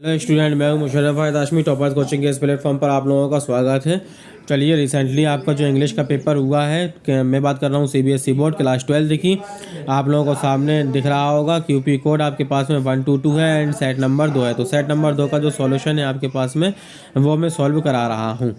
Hello student, मैं हूं Musharraf Hashmi. Toppers coaching के इस प्लेटफॉर्म पर आप लोगों का स्वागत है। चलिए, रिसेंटली आपका जो इंग्लिश का पेपर हुआ है, मैं बात कर रहा हूं सीबीएसई बोर्ड क्लास 12 की। आप लोगों को सामने दिख रहा होगा क्यूपी कोड आपके पास में 122 है एंड सेट नंबर 2 है। तो सेट नंबर 2 का जो सॉल्यूशन है आपके पास में, वो मैं सॉल्व करा रहा हूँ।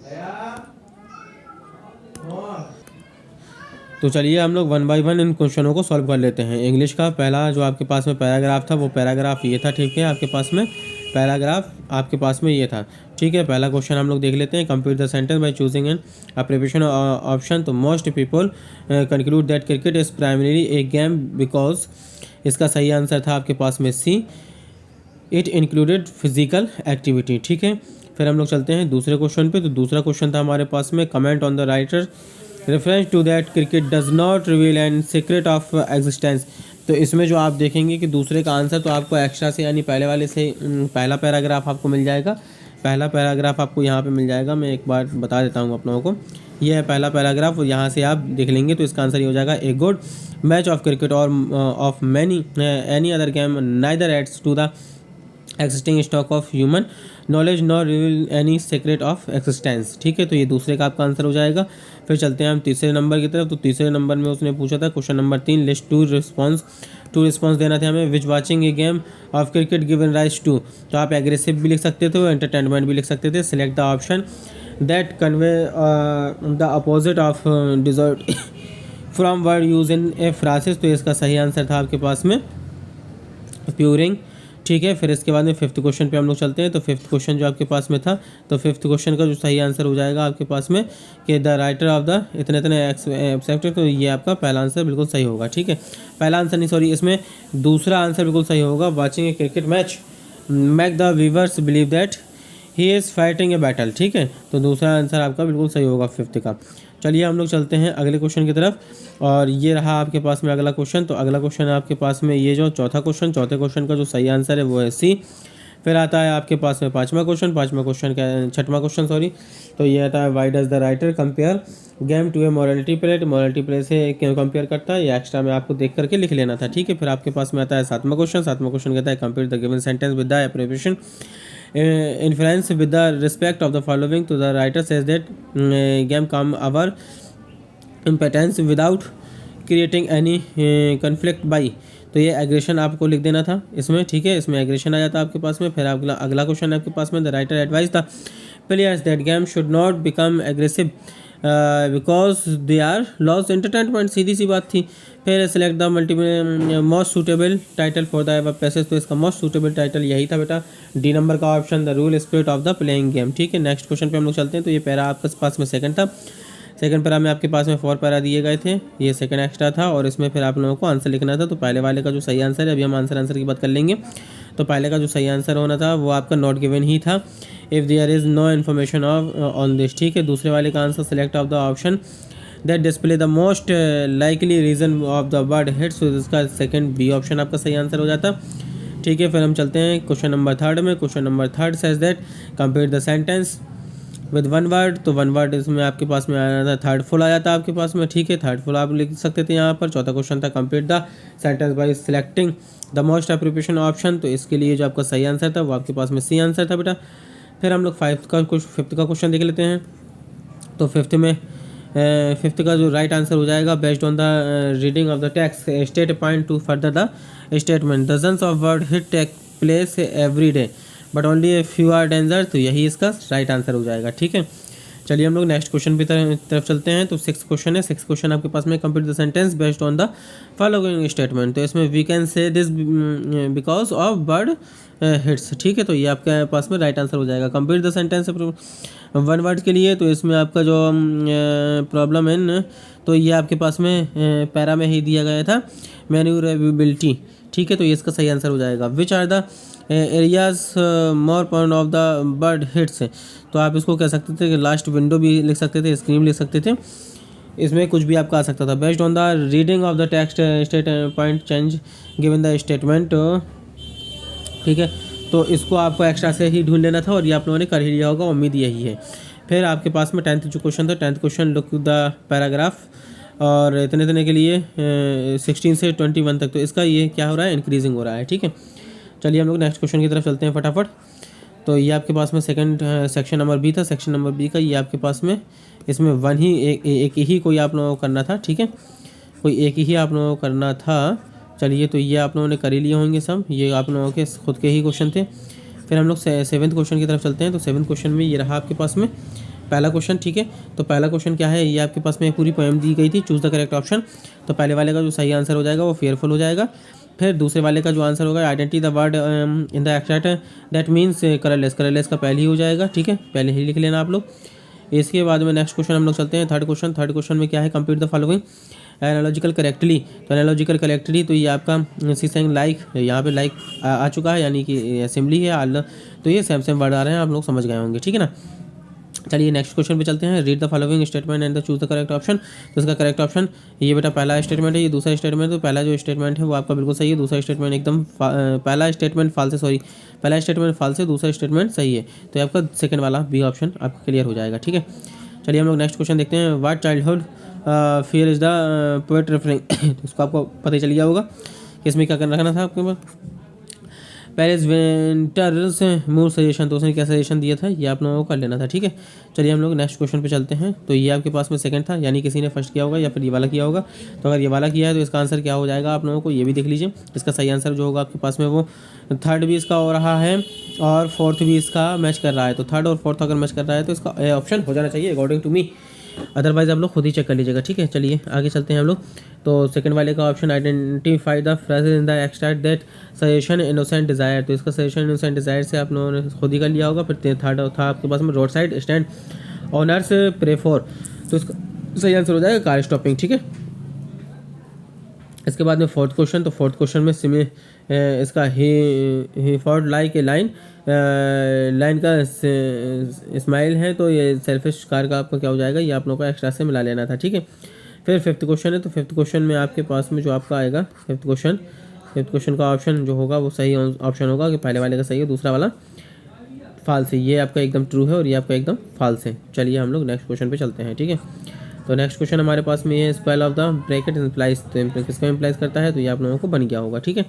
तो चलिए हम लोग 1 बाय 1 इन क्वेश्चनों को सॉल्व कर लेते हैं। इंग्लिश का पहला जो आपके पास में पैराग्राफ था, वो पैराग्राफ ये था। ठीक है, आपके पास में पैराग्राफ आपके पास में ये था। ठीक है, पहला क्वेश्चन हम लोग देख लेते हैं। Complete the sentence by choosing an preparation option. तो most people conclude that cricket is primarily a game because, इसका सही आंसर था आपके पास में C, it included physical activity. ठीक है, फिर हम लोग चलते हैं दूसरे क्वेश्चन पे। तो दूसरा क्वेश्चन था हमारे पास में, comment on the writer reference to that cricket does not reveal and secret of existence. तो इसमें जो आप देखेंगे कि दूसरे का आंसर तो आपको एक्स्ट्रा से यानी पहले वाले से पहला पैराग्राफ आपको मिल जाएगा। पहला पैराग्राफ आपको यहाँ पे मिल जाएगा। मैं एक बार बता देता हूँ आप लोगों को, ये है पहला पैराग्राफ। यहाँ से आप देख लेंगे तो इसका आंसर ये हो जाएगा, a good match of cricket or of many any other game neither adds to the existing stock of human knowledge nor reveal any secret of existence. ठीक है, तो ये दूसरे का आपका आंसर हो जाएगा। फिर चलते हैं हम तीसरे नंबर की तरफ। तो तीसरे नंबर में उसने पूछा था question number 3, list to response देना था हमें। Which watching a game of cricket given rise to. तो आप एग्रेसिव भी लिख सकते थे, एंटरटेनमेंट भी लिख सकते थे। Select the option that convey the opposite of desert from word use in a phrases. तो इसका सही आंसर था आपके पास में प्यूरिंग। ठीक है, फिर इसके बाद में फिफ्थ क्वेश्चन पे हम लोग चलते हैं। तो फिफ्थ क्वेश्चन जो आपके पास में था, तो फिफ्थ क्वेश्चन का जो सही आंसर हो जाएगा आपके पास में कि द राइटर ऑफ द इतने इतने एक्सेप्ट। तो ये आपका पहला आंसर बिल्कुल सही होगा। ठीक है, पहला आंसर नहीं, सॉरी, इसमें दूसरा आंसर बिल्कुल सही होगा। Watching A cricket match make the viewers believe that he is fighting a battle. ठीक है, तो दूसरा आंसर आपका बिल्कुल सही होगा फिफ्थ का। चलिए हम लोग चलते हैं अगले क्वेश्चन की तरफ, और ये रहा आपके पास में अगला क्वेश्चन। तो अगला क्वेश्चन है आपके पास में ये जो चौथा क्वेश्चन, चौथे क्वेश्चन का जो सही आंसर है वो है सी। फिर आता है आपके पास में पाँचवा क्वेश्चन का छठवां क्वेश्चन, सॉरी। तो ये आता है, why does the writer compare game to a morality play से क्यों कंपेयर करता है। ये एक्स्ट्रा में आपको देख करके लिख लेना था। ठीक है, फिर आपके पास में आता है सातवां क्वेश्चन कहता है, compare the given sentence with the एप्रीविएशन influence with the respect of the following. To the writer says that game come our impotence without creating any conflict by। तो ये एग्रेशन आपको लिख देना था इसमें। ठीक है, इसमें एग्रेशन आ जाता है आपके पास में। फिर अगला क्वेश्चन है आपके पास में, the writer advise the players that game should not become aggressive because they are loss entertainment. सीधी सी बात थी। फिर select the most suitable title for the above passage. तो इसका मोस्ट सूटेबल टाइटल यही था बेटा, डी नंबर का option, the rule spirit of the playing game. ठीक है, नेक्स्ट क्वेश्चन पे हम लोग चलते हैं। तो ये पैरा आपके पास में सेकंड था। सेकंड पैरा में आपके पास में 4 पैरा दिए गए थे, ये सेकंड एक्स्ट्रा था, और इसमें फिर आप लोगों को आंसर लिखना था। तो पहले वाले का जो सही आंसर है, अभी हम आंसर की बात कर लेंगे। तो पहले का जो सही आंसर होना था वो आपका नॉट गिवन ही था, if there is no information on this. ठीक है, दूसरे वाले का answer select of the option that display the most likely reason of the word hits. इसका सेकंड बी ऑप्शन आपका सही आंसर हो जाता। ठीक है, फिर हम चलते हैं क्वेश्चन नंबर थर्ड में। Question number third says that complete the sentence with one word. तो वन वर्ड इसमें आपके पास में आया था, थर्ड फुल आ जाता है आपके पास में। ठीक है, थर्ड फुल आप लिख सकते थे यहाँ पर। चौथा क्वेश्चन था, complete the sentence bye selecting the most appropriation option. तो इसके लिए जो आपका सही आंसर था वो आपके पास में सी आंसर था बेटा। फिर हम लोग फिफ्थ का क्वेश्चन देख लेते हैं। तो फिफ्थ का जो राइट आंसर हो जाएगा, based on the reading of the text state point to further the statement, dozens of word hit take place every day but only a few are danger. तो यही इसका राइट आंसर हो जाएगा। ठीक है, चलिए हम लोग नेक्स्ट क्वेश्चन की तरफ चलते हैं। तो सिक्स क्वेश्चन है। सिक्स क्वेश्चन आपके पास में, complete the sentence based on the following statement. तो इसमें we can say this because of bird hits. ठीक है, तो ये आपके पास में राइट आंसर हो जाएगा। Complete the sentence one word के लिए, तो इसमें आपका जो प्रॉब्लम है, तो ये आपके पास में पैरा में ही दिया गया था, मैन्यूरेबिलिटी। ठीक है, तो ये इसका सही आंसर हो जाएगा। Which are the areas more point of the bird hits. तो आप इसको कह सकते थे कि लास्ट विंडो भी लिख सकते थे, स्क्रीन लिख सकते थे, इसमें कुछ भी आपका आ सकता था। Based on the reading of the text state point change given the statement. ठीक है, तो इसको आपको एक्स्ट्रा से ही ढूंढ लेना था, और ये आप लोगों ने कर ही लिया होगा, उम्मीद यही है। फिर आपके पास में 10th जो क्वेश्चन था, 10th question look the paragraph, और इतने के लिए 16 से 21 तक। तो इसका ये क्या हो रहा है, इंक्रीजिंग हो रहा है। ठीक है, चलिए हम लोग नेक्स्ट क्वेश्चन की तरफ चलते हैं फटाफट। तो ये आपके पास में सेकंड सेक्शन नंबर बी था। सेक्शन नंबर बी का ये आपके पास में इसमें वन ही एक ही कोई आप लोगों को करना था, ठीक है, कोई एक ही आप लोगों को करना था। चलिए तो ये आप लोगों ने कर ही लिए होंगे सब, ये आप लोगों के खुद के ही क्वेश्चन थे। फिर हम लोग सेवन्थ क्वेश्चन की तरफ चलते हैं। तो सेवन्थ क्वेश्चन में ये रहा आपके पास में पहला क्वेश्चन, ठीक है। तो पहला क्वेश्चन क्या है, ये आपके पास में पूरी पोएम दी गई थी, चूज़ द करेक्ट ऑप्शन। तो पहले वाले का जो सही आंसर हो जाएगा वो फेयरफुल हो जाएगा। फिर दूसरे वाले का जो आंसर होगा identity the word in the extract that means colourless, colourless का पहले ही हो जाएगा, ठीक है, पहले ही लिख लेना आप लोग। इसके बाद में नेक्स्ट क्वेश्चन हम लोग चलते हैं थर्ड क्वेश्चन। थर्ड क्वेश्चन में क्या है, complete the following analogical correctly. तो एनालॉजिकल करेक्टली तो ये आपका सी सेइंग लाइक, यहाँ पे लाइक आ चुका है, यानी कि असेंबली है आल, तो ये सेम सेम वर्ड आ रहे हैं, आप लोग समझ गए होंगे, ठीक है ना। चलिए नेक्स्ट क्वेश्चन पे चलते हैं। Read the following statement and the choose the correct option. तो इसका करेक्ट ऑप्शन ये बेटा पहला स्टेटमेंट है, ये दूसरा स्टेटमेंट। तो पहला जो स्टेटमेंट है वो आपका बिल्कुल सही है, दूसरा स्टेटमेंट एकदम पहला स्टेटमेंट फॉल्स है, सॉरी पहला स्टेटमेंट फॉल्स है, दूसरा स्टेटमेंट सही है। तो आपका सेकंड वाला बी ऑप्शन आपका क्लियर हो जाएगा, ठीक है। चलिए हम लोग नेक्स्ट क्वेश्चन देखते हैं। What childhood fear is the poet referring. तो इसको आपको पता ही चल गया होगा कि इसमें क्या करना रखना था आपके पास। पेरिस विंटर्स मूड सजेशन, तो उसने क्या सजेशन दिया था, ये आप लोगों को कर लेना था, ठीक है। चलिए हम लोग नेक्स्ट क्वेश्चन पे चलते हैं। तो ये आपके पास में सेकंड था, यानी किसी ने फर्स्ट किया होगा या फिर ये वाला किया होगा। तो अगर ये वाला किया है तो इसका आंसर क्या हो जाएगा आप लोगों को ये भी देख लीजिए। इसका सही आंसर जो होगा आपके पास में वो थर्ड भी इसका हो रहा है और फोर्थ भी इसका मैच कर रहा है। तो थर्ड और फोर्थ अगर मैच कर रहा है तो इसका ऑप्शन हो जाना चाहिए अकॉर्डिंग टू मी, अदरवाइज आप लोग खुद ही चेक कर लीजिएगा, ठीक है। चलिए आगे चलते हैं हम लोग। तो सेकंड वाले का option identify the phrases in the extract that suggestion innocent desire. तो इसका सजेशन इनोसेंट डिजायर से आप लोगों ने खुद ही कर लिया होगा। फिर थर्ड था आपके पास में road side stand owners pray for, तो इसका सही आंसर हो जाएगा कार स्टॉपिंग, ठीक है। इसके बाद में फोर्थ क्वेश्चन। तो फोर्थ क्वेश्चन में इसका ही फॉर्ड लाइक ए लाइन, लाइन का स्माइल है, तो ये सेल्फिश कार का आपका क्या हो जाएगा, ये आप लोगों को एक्स्ट्रा से मिला लेना था, ठीक है। फिर फिफ्थ क्वेश्चन है। तो फिफ्थ क्वेश्चन में आपके पास में जो आपका आएगा फिफ्थ क्वेश्चन का ऑप्शन जो होगा वो सही ऑप्शन होगा कि पहले वाले का सही है, दूसरा वाला फॉल्स है। ये आपका एकदम ट्रू है और ये आपका एकदम फॉल्स है। चलिए हम लोग नेक्स्ट क्वेश्चन पे चलते हैं, ठीक है। तो नेक्स्ट क्वेश्चन हमारे पास में ये square of the bracket implies, तो किसको इम्प्लाइज करता है, तो ये आप लोगों को बन गया होगा, ठीक है।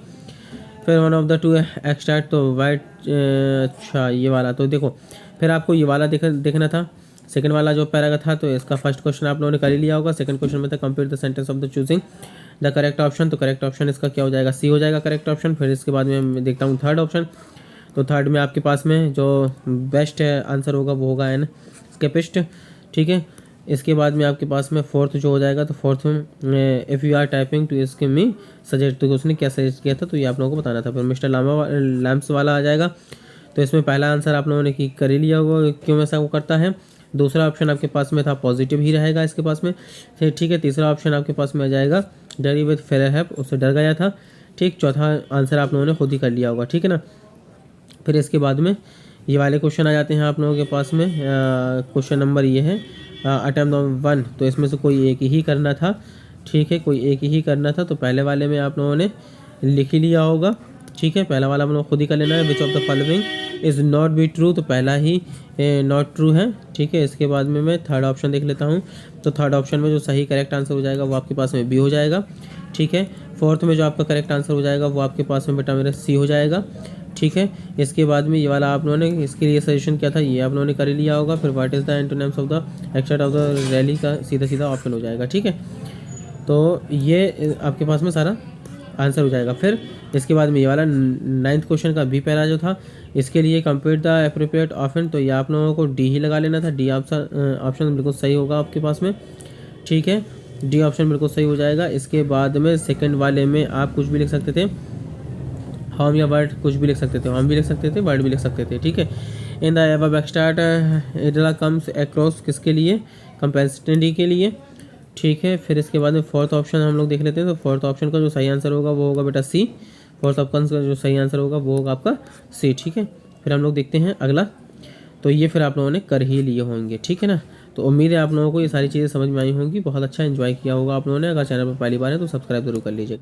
फिर one of the two extract, तो वाइट, अच्छा ये वाला, तो देखो फिर आपको ये वाला देखना था, सेकंड वाला जो पैरा का था। तो इसका फर्स्ट क्वेश्चन आप लोगों ने कर ही लिया होगा। सेकंड क्वेश्चन में था complete the sentence of the choosing the correct option. तो करेक्ट ऑप्शन इसका क्या हो जाएगा, सी हो जाएगा करेक्ट ऑप्शन। फिर इसके बाद में मैं देखता हूँ थर्ड ऑप्शन। तो थर्ड में आपके पास में जो बेस्ट आंसर होगा वो होगा एन स्केपिस्ट, ठीक है। इसके बाद में आपके पास में फोर्थ जो हो जाएगा, तो फोर्थ में if you are typing to इसके मी सजेस्ट, तो उसने क्या सजेस्ट किया था, तो ये आप लोगों को बताना था। फिर मिस्टर लैम्प्स वाला आ जाएगा। तो इसमें पहला आंसर आप लोगों ने कर ही लिया होगा, क्यों ऐसा वो करता है। दूसरा ऑप्शन आपके पास में था पॉजिटिव ही रहेगा इसके पास में, ठीक है। तीसरा ऑप्शन आपके पास में आ जाएगा डरी विद फेयर हैप, उससे डर गया था, ठीक। चौथा आंसर आप लोगों ने खुद ही कर लिया होगा, ठीक है ना। फिर इसके बाद में ये वाले क्वेश्चन आ जाते हैं आप लोगों के पास में। क्वेश्चन नंबर ये है अटेम्प्ट 1, तो इसमें से कोई एक ही करना था, ठीक है, कोई एक ही करना था। तो पहले वाले में आप लोगों ने लिख ही लिया होगा, ठीक है। पहला वाला हम लोग खुद ही कर लेना है, which of the following is not be true, तो पहला ही नॉट ट्रू है, ठीक है। इसके बाद में मैं थर्ड ऑप्शन देख लेता हूँ। तो थर्ड ऑप्शन में जो सही करेक्ट आंसर हो जाएगा वो आपके पास में बी हो जाएगा, ठीक है। फोर्थ में जो आपका करेक्ट आंसर हो जाएगा वो आपके पास में बेटा मेरा सी हो जाएगा, ठीक है। इसके बाद में ये वाला आप लोगों ने इसके लिए सजेशन किया था, ये आप लोगों ने कर ही लिया होगा। फिर what is the antonyms of the extract of the rally का सीधा ऑप्शन हो जाएगा, ठीक है। तो ये आपके पास में सारा आंसर हो जाएगा। फिर इसके बाद में ये वाला नाइन्थ क्वेश्चन का बी पैरा जो था, इसके लिए कंप्लीट द एप्रोप्रिएट ऑप्शन, तो ये आप लोगों को डी ही लगा लेना था। डी ऑप्शन बिल्कुल सही होगा आपके पास में, ठीक है। डी ऑप्शन बिल्कुल सही हो जाएगा। इसके बाद में सेकंड वाले में आप कुछ भी लिख सकते थे, हम या वर्ड कुछ भी लिख सकते थे, हम भी लिख सकते थे, वर्ड भी लिख सकते थे, ठीक है। In the above extract it comes across किसके लिए, कंपेंसिटी के लिए, ठीक है। फिर इसके बाद में फोर्थ ऑप्शन हम लोग देख लेते हैं। तो फोर्थ ऑप्शन का जो सही आंसर होगा वो होगा बेटा सी, फोर्थ ऑप्शन का जो सही आंसर होगा वो होगा आपका सी, ठीक है। फिर हम लोग देखते हैं अगला। तो ये फिर आप लोगों ने कर ही लिए होंगे, ठीक है ना। तो उम्मीद है आप लोगों को ये सारी चीज़ें समझ में आई होंगी, बहुत अच्छा एंजॉय किया होगा आप लोगों ने। अगर चैनल पर पहली बार है तो सब्सक्राइब जरूर कर लीजिए।